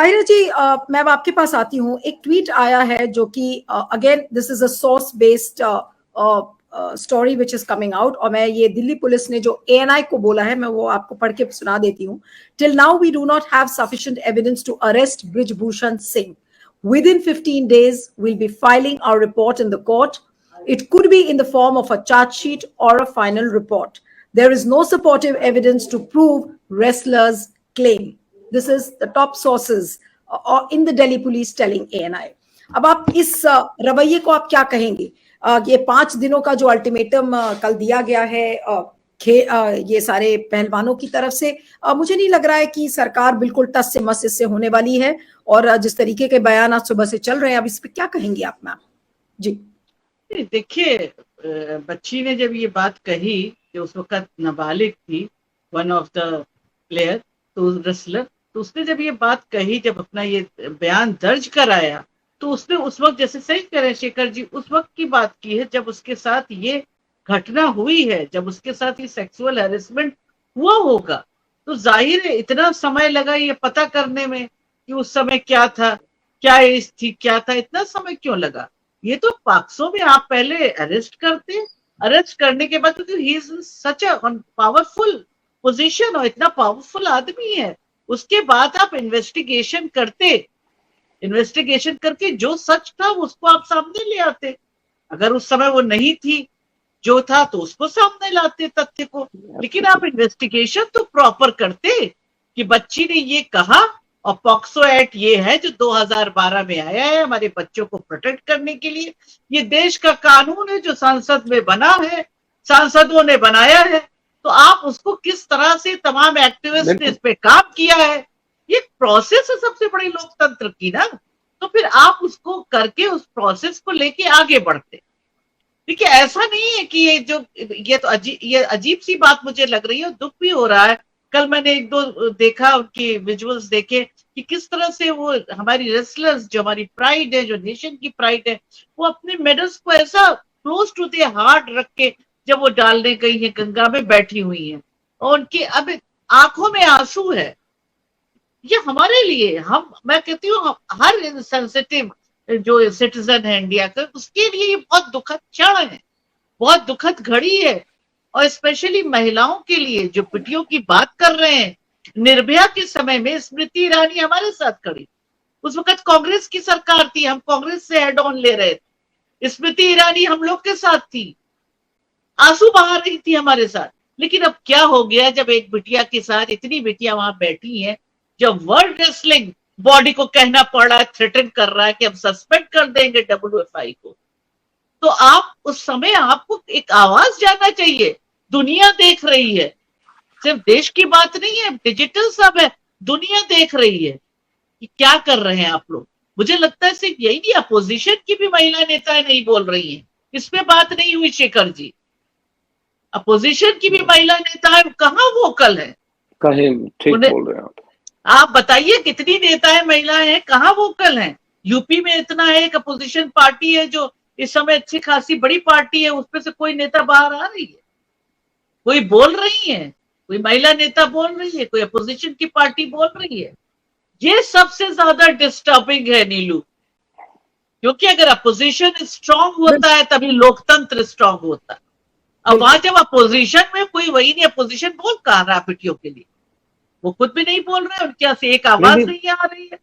ताहिरा जी, मैं अब आपके पास आती हूँ। एक ट्वीट आया है जो कि again this is a source based story which is coming out, और मैं ये दिल्ली पुलिस ने जो एएनआई को बोला है मैं वो आपको पढ़ के सुना देती हूँ। Till now we do not have sufficient evidence to arrest Brij Bhushan Singh. Within 15 days, we'll be filing our report in the court. It could be in the form of a charge sheet or a final report. There is no supportive evidence to prove wrestler's claim. This is the top sources in the Delhi police telling ANI. अब आप इस रवैये को आप क्या कहेंगे? ये 5 दिनों का जो अल्टीमेटम कल दिया गया है ये सारे पहलवानों की तरफ से, मुझे नहीं लग रहा है कि सरकार बिल्कुल टस से मस इससे होने वाली है। और जिस तरीके के बयान आज सुबह से चल रहे हैं, अब इस पे क्या कहेंगे आप मैम? जी देखिए, बच्ची ने जब ये बात कही कि उस वक्त नाबालिग थी, वन ऑफ द प्लेयर, तो रेसलर, तो उसने जब ये बात कही, जब अपना ये बयान दर्ज कराया, तो उसने उस वक्त, जैसे सही करें शेखर जी, उस वक्त की बात की है जब उसके साथ ये घटना हुई है, जब उसके साथ ये सेक्सुअल हैरेसमेंट हुआ होगा। तो जाहिर है इतना समय लगा ये पता करने में कि उस समय क्या था, क्या एज थी, क्या था, इतना समय क्यों लगा? ये तो पाक्सो में आप पहले अरेस्ट करते, अरेस्ट करने के बाद तो he is such a powerful position, और इतना पावरफुल आदमी है, उसके बाद आप इन्वेस्टिगेशन करते, इन्वेस्टिगेशन करके जो सच था उसको आप सामने ले आते। अगर उस समय वो नहीं थी, जो था तो उसको सामने लाते तथ्य को, लेकिन आप इन्वेस्टिगेशन तो प्रॉपर करते कि बच्ची ने ये कहा, और पॉक्सो एक्ट ये है जो 2012 में आया है हमारे बच्चों को प्रोटेक्ट करने के लिए। ये देश का कानून है जो संसद में बना है, सांसदों ने बनाया है, तो आप उसको किस तरह से, तमाम एक्टिविस्ट ने इस पे काम किया है, ये प्रोसेस है सबसे बड़ी लोकतंत्र की ना। तो फिर आप उसको करके उस प्रोसेस को लेके आगे बढ़ते। देखिए, ऐसा नहीं है कि ये तो अजीब सी बात मुझे लग रही है, दुख भी हो रहा है। कल मैंने एक दो देखा, उनकी विजुअल्स देखे कि किस तरह से वो हमारी रेसलर्स, जो हमारी प्राइड है, जो नेशन की प्राइड है, वो अपने मेडल्स को ऐसा क्लोज टू द हार्ट रख के जब वो डालने गई है, गंगा में बैठी हुई है, और उनकी अब आंखों में आंसू है। ये हमारे लिए, मैं कहती हूँ हर सेंसिटिव जो सिटीजन है इंडिया का, उसके लिए ये बहुत दुखद क्षण है, बहुत दुखद घड़ी है। और स्पेशली महिलाओं के लिए जो पिटियों की बात कर रहे हैं, निर्भया के समय में स्मृति ईरानी हमारे साथ खड़ी, उस वक्त कांग्रेस की सरकार थी, हम कांग्रेस से हेड ऑन ले रहे थे, स्मृति ईरानी हम लोग के साथ थी, आंसू बहा रही थी हमारे साथ। लेकिन अब क्या हो गया, जब एक बिटिया के साथ इतनी बिटिया वहां बैठी हैं, जब वर्ल्ड रेसलिंग बॉडी को कहना पड़ रहा है, थ्रेटन कर रहा है कि हम सस्पेंड कर देंगे WFI को, तो आप उस समय आपको एक आवाज जाना चाहिए। दुनिया देख रही है, सिर्फ देश की बात नहीं है, डिजिटल सब है, दुनिया देख रही है कि क्या कर रहे हैं आप लोग। मुझे लगता है सिर्फ यही नहीं, अपोजिशन की भी महिला नेताएं नहीं बोल रही हैं, इस पे बात नहीं हुई शेखर जी। अपोजिशन की भी महिला नेताएं कहाँ वोकल है? कहीं ठीक बोल रहे हैं आप बताइए, कितनी नेताएं महिलाएं हैं, कहाँ वोकल हैं? यूपी में इतना है, एक अपोजिशन पार्टी है जो इस समय अच्छी खासी बड़ी पार्टी है, उसमें से कोई नेता बाहर आ रही है, कोई बोल रही है, कोई महिला नेता बोल रही है, कोई अपोजिशन की पार्टी बोल रही है? ये सबसे ज्यादा डिस्टर्बिंग है नीलू, क्योंकि अगर अपोजिशन स्ट्रांग होता है तभी लोकतंत्र स्ट्रांग होता है। अब वहां जब अपोजिशन में कोई वही नहीं, अपोजिशन बोल कहा रहा पिटियों के लिए, वो खुद भी नहीं बोल रहे, उनके यहाँ से एक आवाज नहीं आ रही है।